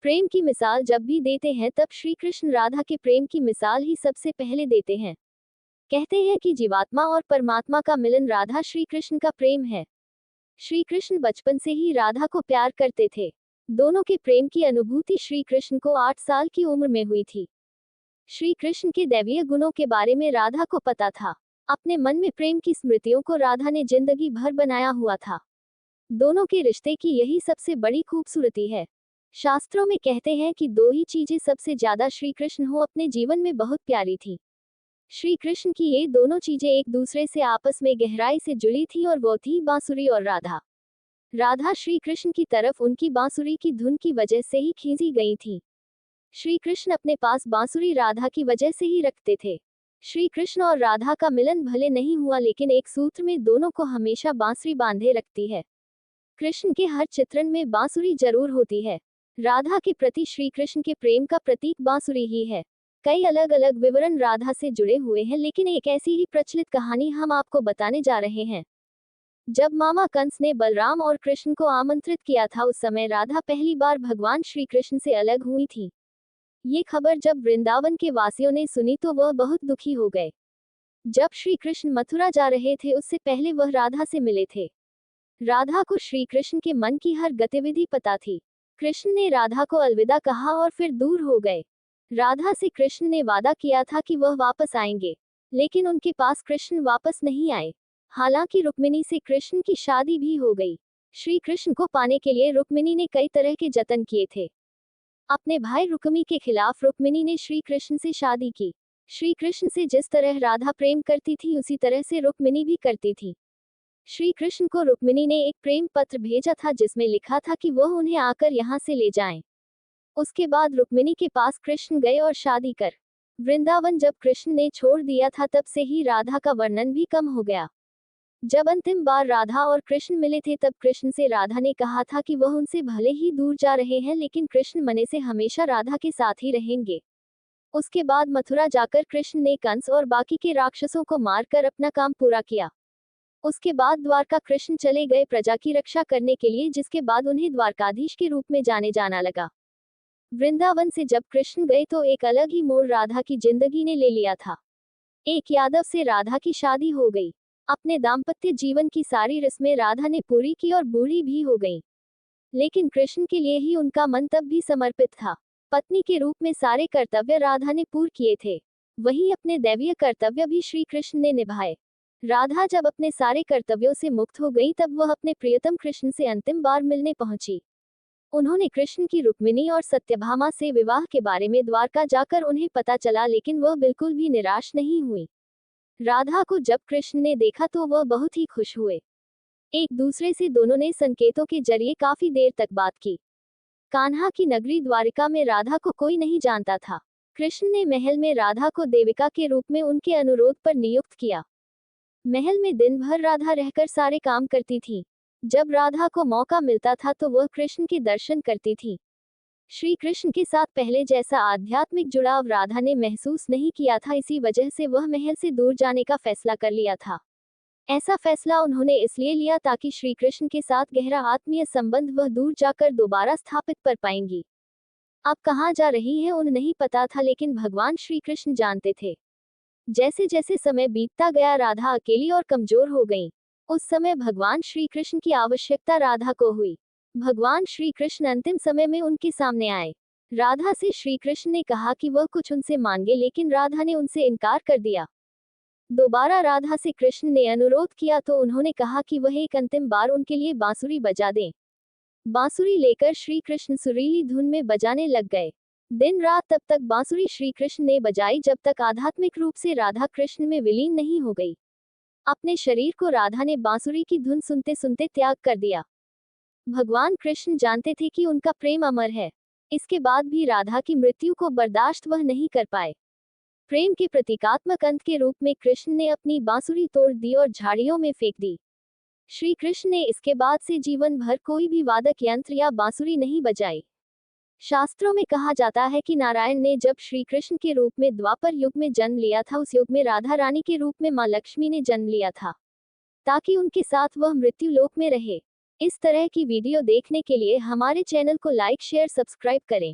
प्रेम की मिसाल जब भी देते हैं तब श्री कृष्ण राधा के प्रेम की मिसाल ही सबसे पहले देते हैं। कहते हैं कि जीवात्मा और परमात्मा का मिलन राधा श्री कृष्ण का प्रेम है। श्री कृष्ण बचपन से ही राधा को प्यार करते थे। दोनों के प्रेम की अनुभूति श्री कृष्ण को 8 साल की उम्र में हुई थी। श्री कृष्ण के दैवीय गुणों के बारे में राधा को पता था। अपने मन में प्रेम की स्मृतियों को राधा ने जिंदगी भर बनाया हुआ था। दोनों के रिश्ते की यही सबसे बड़ी खूबसूरती है। शास्त्रों में कहते हैं कि दो ही चीजें सबसे ज्यादा श्री कृष्ण हो अपने जीवन में बहुत प्यारी थी। श्री कृष्ण की ये दोनों चीजें एक दूसरे से आपस में गहराई से जुड़ी थी और वो थी बांसुरी और राधा। राधा श्री कृष्ण की तरफ उनकी बांसुरी की धुन की वजह से ही खींची गई थी। श्री कृष्ण अपने पास बांसुरी राधा की वजह से ही रखते थे। श्री कृष्ण और राधा का मिलन भले नहीं हुआ लेकिन एक सूत्र में दोनों को हमेशा बांसुरी बांधे रखती है। कृष्ण के हर चित्रण में बांसुरी जरूर होती है। राधा के प्रति श्री कृष्ण के प्रेम का प्रतीक बांसुरी ही है। कई अलग अलग विवरण राधा से जुड़े हुए हैं लेकिन एक ऐसी ही प्रचलित कहानी हम आपको बताने जा रहे हैं। जब मामा कंस ने बलराम और कृष्ण को आमंत्रित किया था उस समय राधा पहली बार भगवान श्री कृष्ण से अलग हुई थी। ये खबर जब वृंदावन के वासियों ने सुनी तो वह बहुत दुखी हो गए। जब श्री कृष्ण मथुरा जा रहे थे उससे पहले वह राधा से मिले थे। राधा को श्री कृष्ण के मन की हर गतिविधि पता थी। कृष्ण ने राधा को अलविदा कहा और फिर दूर हो गए। राधा से कृष्ण ने वादा किया था कि वह वापस आएंगे, लेकिन उनके पास कृष्ण वापस नहीं आए। हालांकि रुक्मिणी से कृष्ण की शादी भी हो गई। श्री कृष्ण को पाने के लिए रुक्मिणी ने कई तरह के जतन किए थे। अपने भाई रुक्मी के खिलाफ रुक्मिणी ने श्री कृष्ण से शादी की। श्री कृष्ण से जिस तरह राधा प्रेम करती थी उसी तरह से रुक्मिणी भी करती थी। श्री कृष्ण को रुक्मिणी ने एक प्रेम पत्र भेजा था जिसमें लिखा था कि वह उन्हें आकर यहाँ से ले जाएं। उसके बाद रुक्मिणी के पास कृष्ण गए और शादी कर वृंदावन जब कृष्ण ने छोड़ दिया था तब से ही राधा का वर्णन भी कम हो गया। जब अंतिम बार राधा और कृष्ण मिले थे तब कृष्ण से राधा ने कहा था कि वह उनसे भले ही दूर जा रहे हैं लेकिन कृष्ण मने से हमेशा राधा के साथ ही रहेंगे। उसके बाद मथुरा जाकर कृष्ण ने कंस और बाकी के राक्षसों को मारकर अपना काम पूरा किया। उसके बाद द्वारका कृष्ण चले गए प्रजा की रक्षा करने के लिए, जिसके बाद उन्हें द्वारकाधीश के रूप में जाने जाना लगा। वृंदावन से जब कृष्ण गए तो एक अलग ही मोड़ राधा की जिंदगी ने ले लिया था। एक यादव से राधा की शादी हो गई। अपने दाम्पत्य जीवन की सारी रस्में राधा ने पूरी की और बूढ़ी भी हो गई। लेकिन कृष्ण के लिए ही उनका मन तब भी समर्पित था। पत्नी के रूप में सारे कर्तव्य राधा ने पूरे किए थे, वहीं अपने दैवीय कर्तव्य भी श्री कृष्ण ने निभाए। राधा जब अपने सारे कर्तव्यों से मुक्त हो गई तब वह अपने प्रियतम कृष्ण से अंतिम बार मिलने पहुंची। उन्होंने कृष्ण की रुक्मिणी और सत्यभामा से विवाह के बारे में द्वारका जाकर उन्हें पता चला, लेकिन वह बिल्कुल भी निराश नहीं हुई। राधा को जब कृष्ण ने देखा तो वह बहुत ही खुश हुए। एक दूसरे से दोनों ने संकेतों के जरिए काफी देर तक बात की। कान्हा की नगरी द्वारिका में राधा को कोई नहीं जानता था। कृष्ण ने महल में राधा को देविका के रूप में उनके अनुरोध पर नियुक्त किया। महल में दिन भर राधा रहकर सारे काम करती थी। जब राधा को मौका मिलता था तो वह कृष्ण के दर्शन करती थी। श्री कृष्ण के साथ पहले जैसा आध्यात्मिक जुड़ाव राधा ने महसूस नहीं किया था, इसी वजह से वह महल से दूर जाने का फैसला कर लिया था। ऐसा फैसला उन्होंने इसलिए लिया ताकि श्री कृष्ण के साथ गहरा आत्मीय संबंध वह दूर जाकर दोबारा स्थापित कर पाएंगी। अब कहाँ जा रही है उन्हें नहीं पता था, लेकिन भगवान श्री कृष्ण जानते थे। जैसे जैसे समय बीतता गया राधा अकेली और कमजोर हो गई। उस समय भगवान श्री कृष्ण की आवश्यकता राधा को हुई। भगवान श्री कृष्ण अंतिम समय में उनके सामने आए। राधा से श्री कृष्ण ने कहा कि वह कुछ उनसे मांगे, लेकिन राधा ने उनसे इनकार कर दिया। दोबारा राधा से कृष्ण ने अनुरोध किया तो उन्होंने कहा कि वह एक अंतिम बार उनके लिए बांसुरी बजा दें। बांसुरी लेकर श्री कृष्ण सुरीली धुन में बजाने लग गए। दिन रात तब तक बांसुरी श्री कृष्ण ने बजाई जब तक आध्यात्मिक रूप से राधा कृष्ण में विलीन नहीं हो गई। अपने शरीर को राधा ने बांसुरी की धुन सुनते सुनते त्याग कर दिया। भगवान कृष्ण जानते थे कि उनका प्रेम अमर है। इसके बाद भी राधा की मृत्यु को बर्दाश्त वह नहीं कर पाए। प्रेम के प्रतीकात्मक अंत के रूप में कृष्ण ने अपनी बांसुरी तोड़ दी और झाड़ियों में फेंक दी। श्री कृष्ण ने इसके बाद से जीवन भर कोई भी वादक यंत्र या बांसुरी नहीं बजाई। शास्त्रों में कहा जाता है कि नारायण ने जब श्री कृष्ण के रूप में द्वापर युग में जन्म लिया था, उस युग में राधा रानी के रूप में मां लक्ष्मी ने जन्म लिया था, ताकि उनके साथ वह मृत्यु लोक में रहे। इस तरह की वीडियो देखने के लिए हमारे चैनल को लाइक शेयर सब्सक्राइब करें।